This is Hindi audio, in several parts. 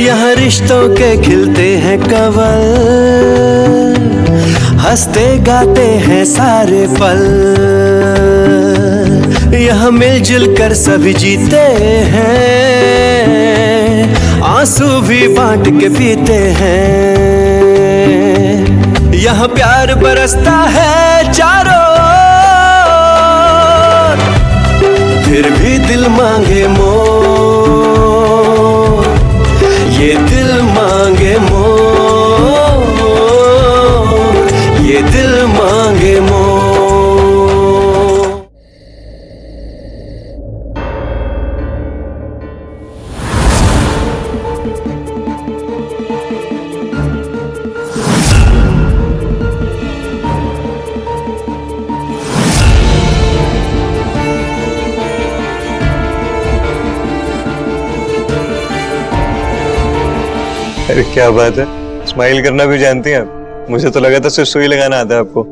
यहाँ रिश्तों के खिलते हैं कवल, हंसते गाते हैं सारे पल। यहाँ मिलजुल कर सभी जीते हैं, आंसू भी बांट के पीते हैं। यहाँ प्यार बरसता है चारों ओर, फिर भी दिल मांगे मोर, ये दिल मांगे मोर, ये दिल मांगे मोर। अरे क्या बात है, स्माइल करना भी जानती हैं आप। मुझे तो लगा था सिर्फ सुई लगाना आता है आपको।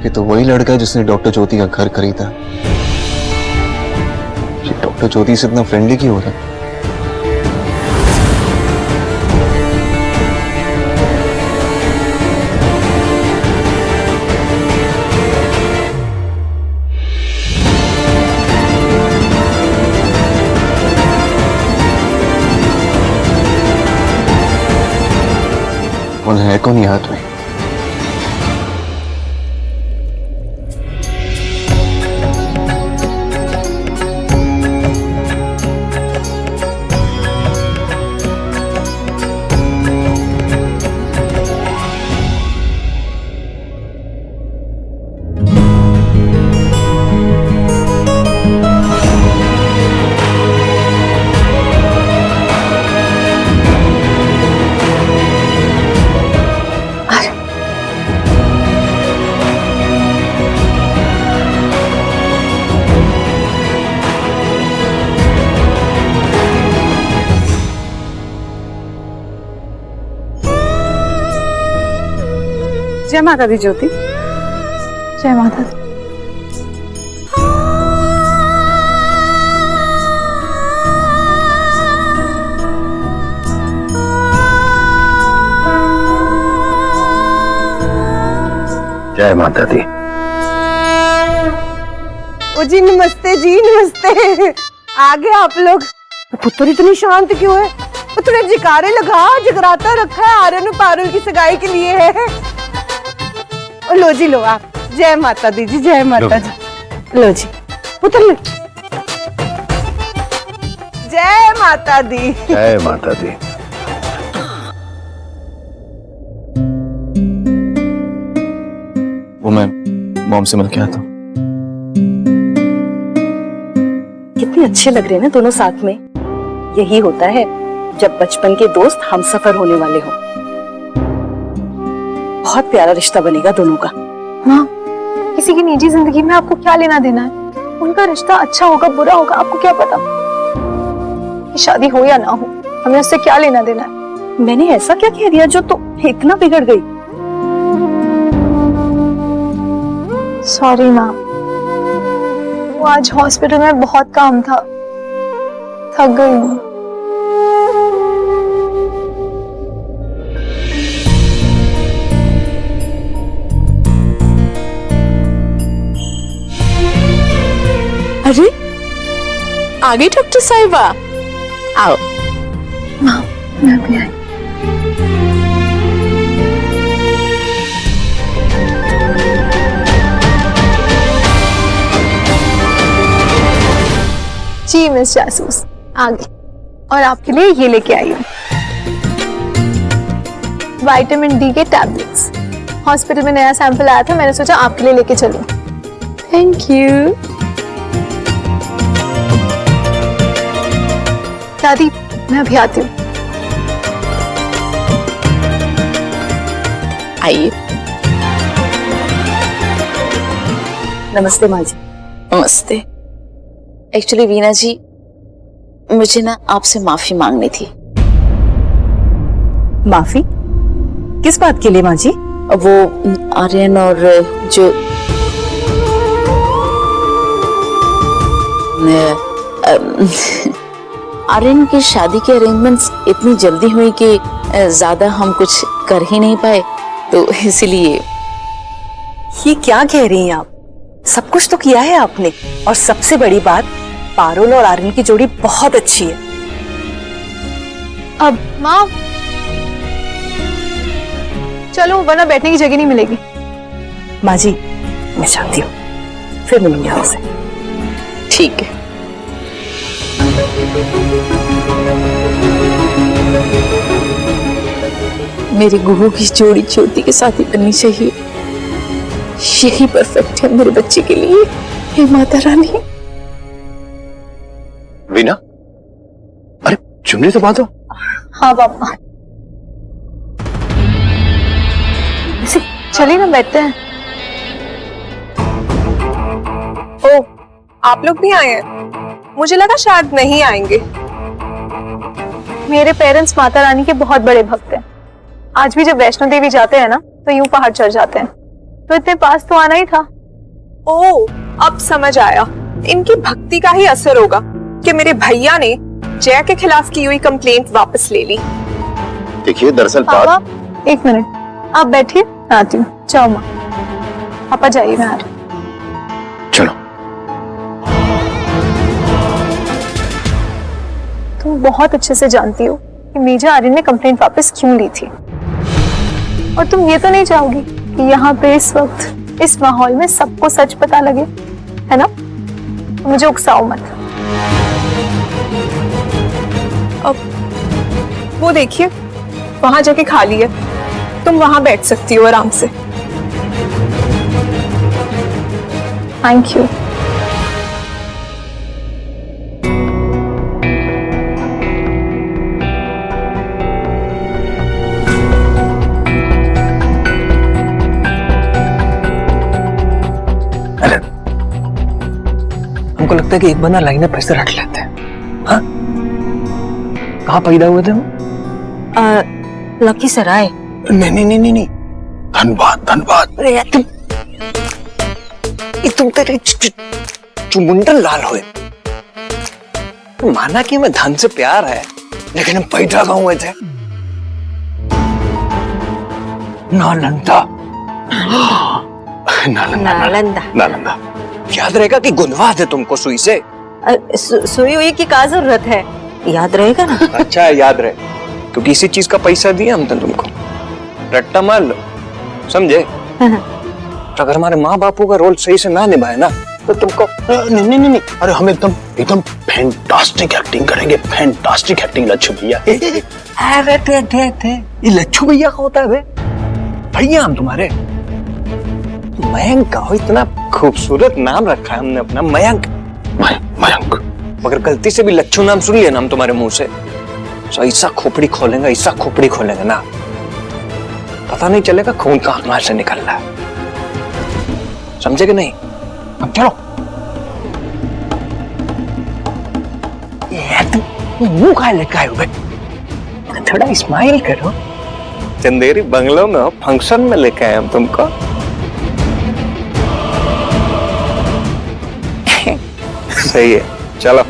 ये तो वही लड़का है जिसने डॉक्टर ज्योति का घर खरीदा। ये डॉक्टर ज्योति से इतना फ्रेंडली क्यों हो रहा है? है कौन ये हाथ में? जय माता दी ज्योति। जय माता दी। जय माता दी। ओ जी नमस्ते जी, नमस्ते। आ गए आप लोग। पुत्र इतनी शांत क्यों है? पुत्र जिकारे लगा, जगराता रखा है, आर्यन और पारुल की सगाई के लिए है। लो जी लो आप। जय माता दी जी, जय माता जी। लो जी पुत्र लो। जय माता दी। जय माता दी। वो मैं मॉम से मिल के आता हूँ। कितने अच्छे लग रहे हैं ना दोनों साथ में। यही होता है जब बचपन के दोस्त हमसफर होने वाले हो। बहुत प्यारा रिश्ता बनेगा दोनों का। माँ, किसी की निजी जिंदगी में आपको क्या लेना देना है? उनका रिश्ता अच्छा होगा बुरा होगा आपको क्या पता? शादी हो या ना हो, हमें उससे क्या लेना देना है? मैंने ऐसा क्या कह दिया जो तो इतना बिगड़ गई? सॉरी माँ, वो आज हॉस्पिटल में बहुत काम था, थक गई हूँ। अरे आ गई डॉक्टर साहिबा, आओ। माँ मैं भी आई। जी मिस जासूस आ गई, और आपके लिए ये लेके आई हूँ विटामिन डी के टैबलेट्स। हॉस्पिटल में नया सैंपल आया था, मैंने सोचा आपके लिए लेके चलूं। Thank you. दादी मैं अभी आती हूँ। आइए। नमस्ते माँ जी। नमस्ते। एक्चुअली वीना जी, मुझे ना आपसे माफी मांगनी थी। माफी? किस बात के लिए माँ जी? वो आर्यन और जो आर्यन की शादी के अरेंजमेंट्स इतनी जल्दी हुई कि ज्यादा हम कुछ कर ही नहीं पाए, तो इसलिए। ये क्या कह रही हैं आप? सब कुछ तो किया है आपने, और सबसे बड़ी बात, पारुल और आर्यन की जोड़ी बहुत अच्छी है। अब माँ चलो, वरना बैठने की जगह नहीं मिलेगी। माँ जी, मैं चाहती हूँ फिर मिलूंगी आपसे। ठीक है। मेरी गुरु की जोड़ी ज्योति के साथ ही बननी चाहिए, यही परफेक्ट है मेरे बच्चे के लिए। हे माता रानी। वीना, अरे चुन्नी तो बांधो। हाँ पापा, चलिए ना बैठते हैं। ओ, आप लोग भी आए हैं? मुझे लगा शायद नहीं आएंगे। मेरे पेरेंट्स माता रानी के बहुत बड़े भक्त हैं। आज भी जब वैष्णो देवी जाते हैं ना, तो यूं पहाड़ चढ़ जाते हैं, तो इतने पास तो आना ही था। ओ, अब समझ आया। इनकी भक्ति का ही असर होगा कि मेरे भैया ने जय के खिलाफ की हुई कंप्लेंट वापस ले ली। देखिए, दरअसल पापा एक मिनट, आप बैठिए, मैं आती हूँ। जाओ माँ, पापा जाइए, मैं आ रही हूँ। चलो। तुम बहुत अच्छे से जानती हो कि मेजा आर्यन ने कंप्लेंट वापस क्यों ली थी, और तुम ये तो नहीं चाहोगी कि यहाँ पे इस वक्त इस माहौल में सबको सच पता लगे, है ना? तो मुझे उकसाओ मत। अब वो देखिए, वहां जगह खाली है, तुम वहां बैठ सकती हो आराम से। Thank you. हमको लगता है कि एक बंदा लाइन में पैसे रख लेते हैं। हाँ, कहाँ पैदा हुए थे हम? लखीसराय। नहीं, धनबाद धनबाद। अरे यार, तुम तेरे चुमुंडन लाल हुए। माना कि हमें धन से प्यार है, लेकिन हम पैदा कहाँ हुए थे? नालंदा। नालंदा। याद रहेगा कि गुनवा दे तुमको सुई से। सोई हुई की क्या जरूरत है, याद रहेगा ना? अच्छा है, याद रहे, क्योंकि इसी चीज का पैसा दिया हम तुमको। रट्टा मार लो, समझे? अगर हमारे माँ बापू का रोल सही से ना निभाए ना, तो तुमको नहीं, अरे हम एकदम फैंटास्टिक एक्टिंग करेंगे। फैंटास्टिक एक्टिंग लच्छू भैया। अरे थे ये लच्छू भैया का होता है बे? भैया हम तुम्हारे। मयंक का इतना खूबसूरत नाम रखा है हमने अपना, मयंक। मयंक। मगर गलती से भी लच्छू नाम सुन लिया ना हम तुम्हारे मुंह से, तो ऐसा खोपड़ी खोलेंगे ना, पता नहीं चलेगा खून कहां मार से निकल रहा है। समझे कि नहीं? अब चलो। मुंह कहाँ लेकर आए हो बे? थोड़ा स्माइल करो। चंदेरी बंगलों में हो, फंक्शन में लेके आए हम तुमको। सही है, चलो।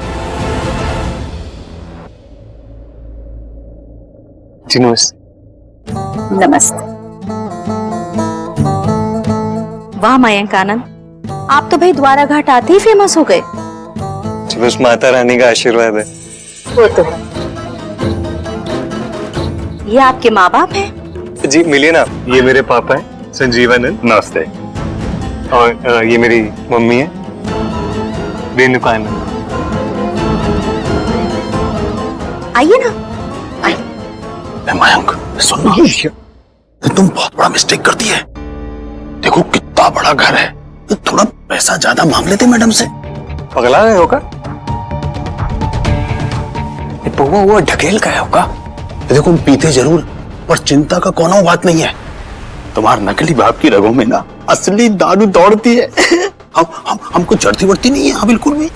जी नमस्ते। नमस्ते। वाह मयंक आनंद, आप तो भाई द्वारा घाट आते ही फेमस हो गए। बस माता रानी का आशीर्वाद है। वो तो है। ये आपके माँ बाप हैं? जी मिलिए ना, ये मेरे पापा हैं संजीवानंद। नमस्ते। और ये मेरी मम्मी है रेणुकानंद। आइए ना। मयंक सुनना, तुम बहुत बड़ा मिस्टेक कर दी है। देखो कितना बड़ा घर है, थोड़ा पैसा ज्यादा मांग लेते मैडम से। पगला गए होगा? वो ढकेल का होगा। देखो पीते जरूर, पर चिंता का कोई बात नहीं है। तुम्हारे नकली बाप की रगों में ना असली दारू दौड़ती है। हमको चढ़ती बढ़ती नहीं है। हाँ बिल्कुल भी।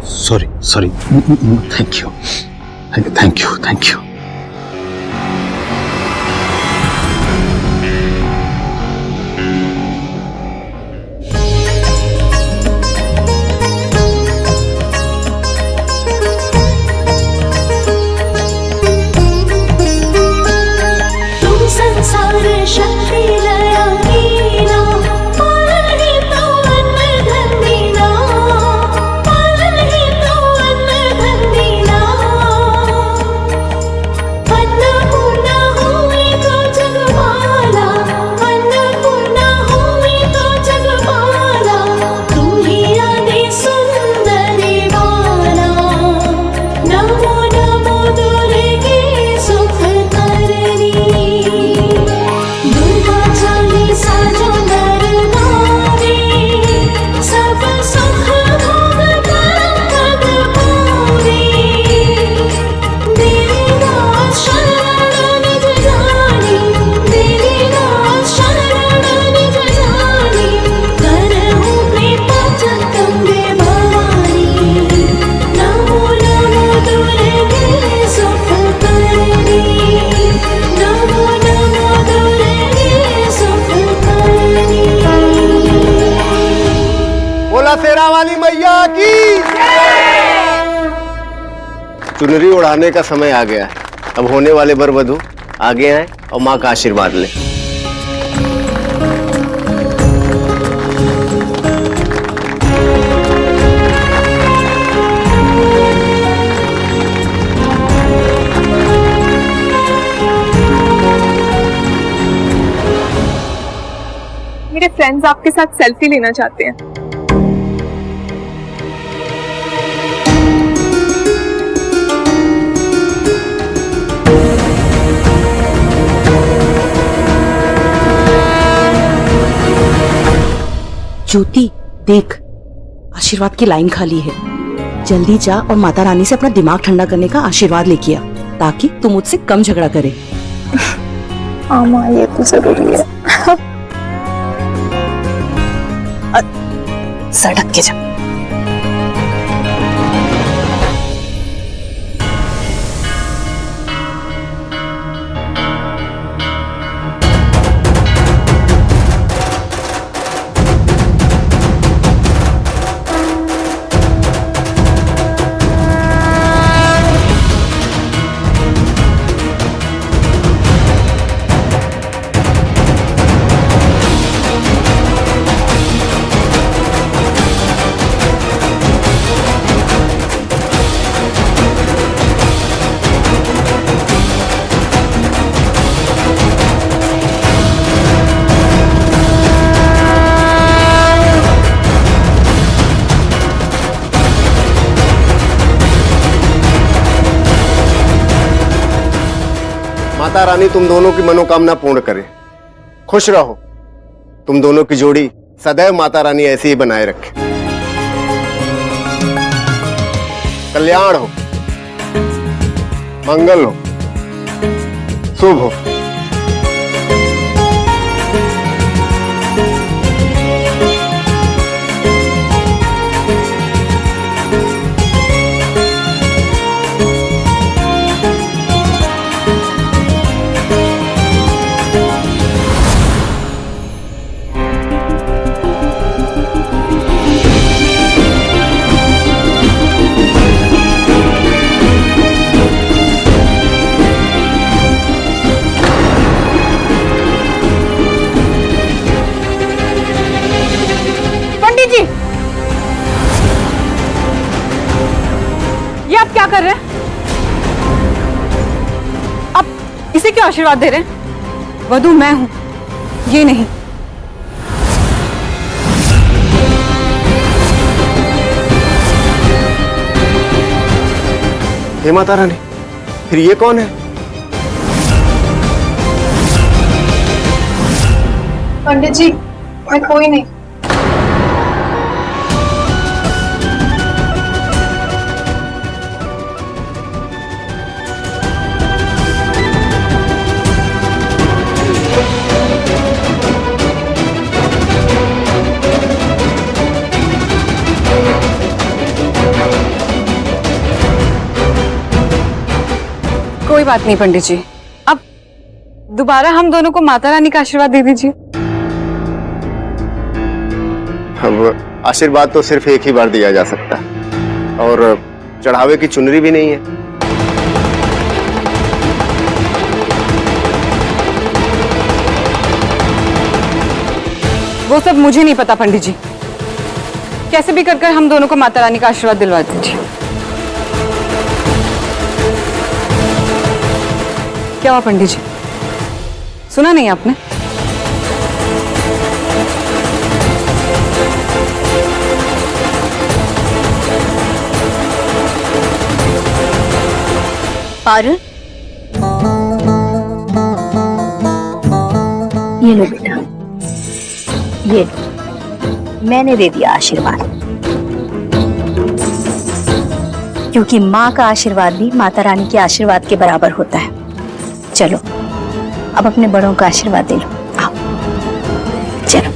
Sorry sorry, thank you thank you thank you. Sherawali मैया की चुनरी उड़ाने का समय आ गया है। अब होने वाले वर वधू आगे आए और माँ का आशीर्वाद लें। मेरे फ्रेंड्स आपके साथ सेल्फी लेना चाहते हैं। ज्योति देख, आशीर्वाद की लाइन खाली है। जल्दी जा और माता रानी से अपना दिमाग ठंडा करने का आशीर्वाद लेके आ, ताकि तू मुझसे कम झगड़ा करे। हाँ माँ, ये तो जरूरी है। सड़क के जा। माता रानी तुम दोनों की मनोकामना पूर्ण करे। खुश रहो। तुम दोनों की जोड़ी सदैव माता रानी ऐसी ही बनाए रखे। कल्याण हो, मंगल हो, शुभ हो। ये आप क्या कर रहे हैं? आप इसे क्यों आशीर्वाद दे रहे हैं? वधू मैं हूं, ये नहीं। हे माता रानी, फिर ये कौन है? पंडित जी, मैं कोई नहीं। कोई बात नहीं पंडित जी, अब दोबारा हम दोनों को माता रानी का आशीर्वाद दे दीजिए। अब आशीर्वाद तो सिर्फ एक ही बार दिया जा सकता है और चढ़ावे की चुनरी भी नहीं है। वो सब मुझे नहीं पता पंडित जी, कैसे भी कर हम दोनों को माता रानी का आशीर्वाद दिलवा दीजिए। क्या हुआ पंडित जी, सुना नहीं आपने? पारुल, ये लो बेटा, ये लो, मैंने दे दिया आशीर्वाद, क्योंकि माँ का आशीर्वाद भी माता रानी के आशीर्वाद के बराबर होता है। चलो अब अपने बड़ों का आशीर्वाद दे लो, आओ चलो।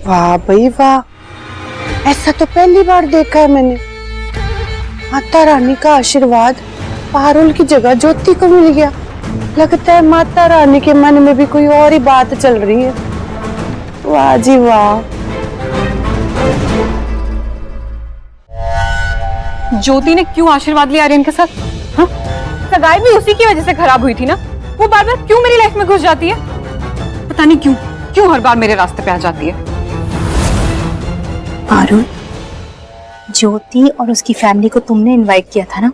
वाह भाई वाह, ऐसा तो पहली बार देखा है मैंने। माता रानी का आशीर्वाद पारुल की जगह ज्योति को मिल गया। लगता है माता रानी के मन में भी कोई और ही बात चल रही है। वाह जी वाह। ज्योति ने क्यों आशीर्वाद लिया आर्यन के साथ? हाँ? सगाई भी उसी की वजह से खराब हुई थी ना। वो बार बार क्यों मेरी लाइफ में घुस जाती है? पता नहीं क्यों हर बार मेरे रास्ते पे आ जाती है। पारुल, ज्योति और उसकी फैमिली को तुमने इनवाइट किया था ना,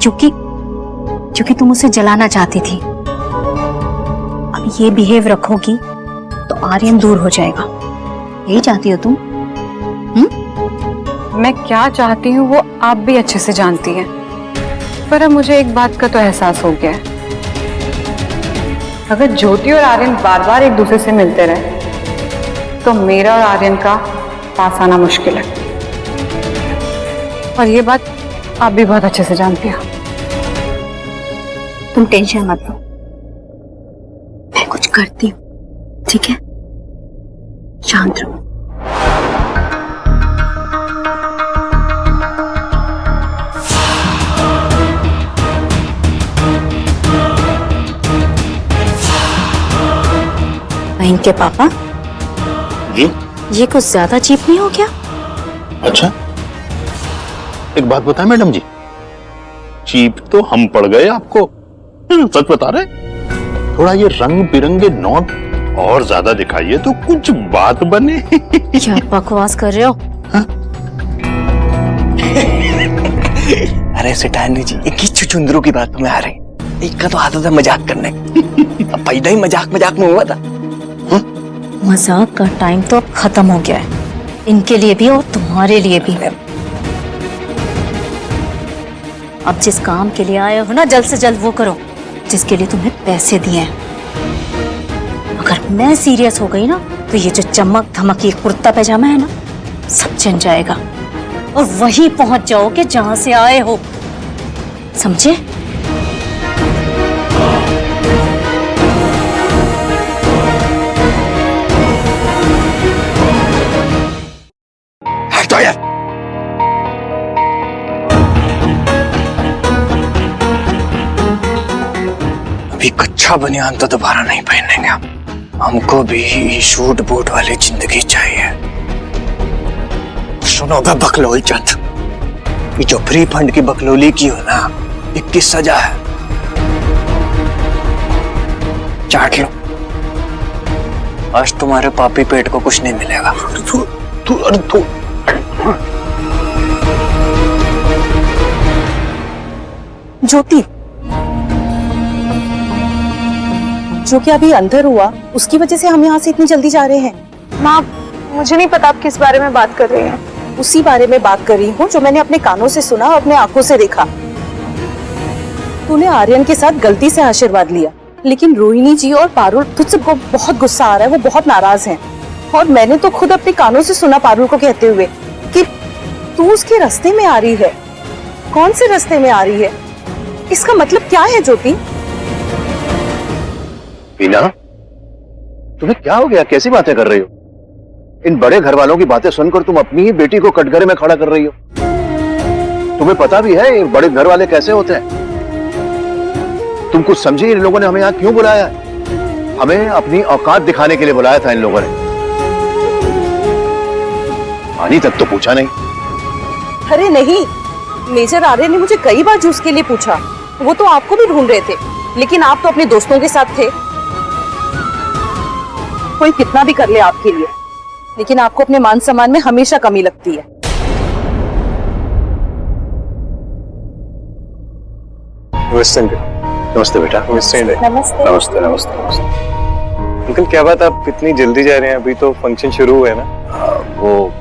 क्योंकि तुम उसे जलाना चाहती थी। अब ये बिहेव रखोगी तो आर्यन दूर हो जाएगा, यही चाहती हो तुम? मैं क्या चाहती हूँ वो आप भी अच्छे से जानती हैं, पर अब मुझे एक बात का तो एहसास हो गया है, अगर ज्योति और आर्यन बार बार एक दूसरे से मिलते रहे तो मेरा और आर्यन का पास आना मुश्किल है। और ये बात आप भी बहुत अच्छे से जानती हो। तुम टेंशन मत लो, मैं कुछ करती हूँ, ठीक है? शांत रहो। बहन के पापा जी, ये कुछ ज्यादा चीप नहीं हो गया? अच्छा, एक बात बताएं मैडम जी, चीप तो हम पड़ गए आपको, सच बता रहे। थोड़ा ये रंग बिरंगे नोट और ज्यादा दिखाइए तो कुछ बात बने। क्या बकवास कर रहे हो? अरे सिटानी जी, एक ही चुचुंदरों की बात में आ रही, एक का तो आदत है मजाक करने। अब पैदा ही मजाक में हुआ था। मजाक का टाइम तो अब खत्म हो गया है, इनके लिए भी और तुम्हारे लिए भी। अब जिस काम के लिए आए हो ना, जल्द से जल्द वो करो जिसके लिए तुम्हें पैसे दिए हैं। अगर मैं सीरियस हो गई ना तो ये जो चमक धमक ये कुर्ता पैजामा है ना, सब जन जाएगा और वहीं पहुंच जाओगे जहां से आए हो, समझे? हटो यार। अभी कच्चा बनियान तो दोबारा नहीं पहनेंगे हम। हमको भी शूट बूट वाली जिंदगी चाहिए। सुनो बे बकलोल चंद, ये जो फ्री फंड की बकलोली की हो ना, 21 सजा है, चाट लो। आज तुम्हारे पापी पेट को कुछ नहीं मिलेगा। ज्योति, जो कि अभी अंदर हुआ उसकी वजह से हम यहाँ से इतनी जल्दी जा रहे हैं। माँ, मुझे नहीं पता आप किस बारे में बात कर रही हैं। उसी बारे में बात कर रही हूँ जो मैंने अपने कानों से सुना और अपने आंखों से देखा। तूने आर्यन के साथ गलती से आशीर्वाद लिया, लेकिन रोहिणी जी और पारुल तुझसे बहुत गुस्सा आ रहा है, वो बहुत नाराज हैं। और मैंने तो खुद अपने कानों से सुना पारुल को कहते हुए कि तू उसके रास्ते में आ रही है। कौन से रास्ते में आ रही है? इसका मतलब क्या है ज्योति? बीना, तुम्हें क्या हो गया? कैसी बातें कर रही हो? इन बड़े घर वालों की बातें सुनकर तुम अपनी ही बेटी को कटघरे में खड़ा कर रही हो। तुम्हें पता भी है ये बड़े घर वाले कैसे होते हैं? तुम कुछ समझी, इन लोगों ने हमें यहाँ क्यों बुलाया है? हमें अपनी औकात दिखाने के लिए बुलाया था इन लोगों ने। पानी तक तो पूछा नहीं। अरे नहीं, मेजर आर्यन ने मुझे कई बार जूस के लिए पूछा। वो तो आपको भी ढूंढ रहे थे, लेकिन आप तो अपने दोस्तों के साथ थे। कोई कितना भी कर ले आपके लिए, लेकिन आपको अपने मान सम्मान में हमेशा कमी लगती है। नमस्ते अंकल। नमस्ते बेटा। नमस्ते नमस्ते। नमस्ते नमस्ते नमस्ते। अंकल क्या बात, आप इतनी जल्दी जा रहे हैं? अभी तो फंक्शन शुरू हुआ है ना। वो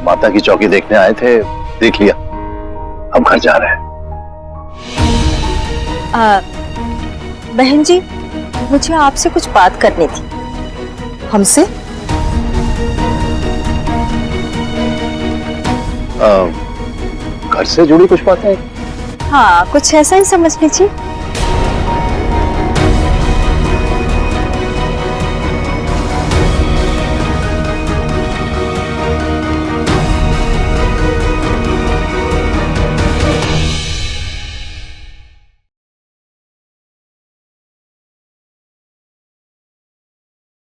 माता की चौकी देखने आए थे, देख लिया, अब घर जा रहे हैं। बहन जी, मुझे आपसे कुछ बात करनी थी। हमसे? घर से जुड़ी कुछ बातें? हाँ, कुछ ऐसा ही समझ लीजिए।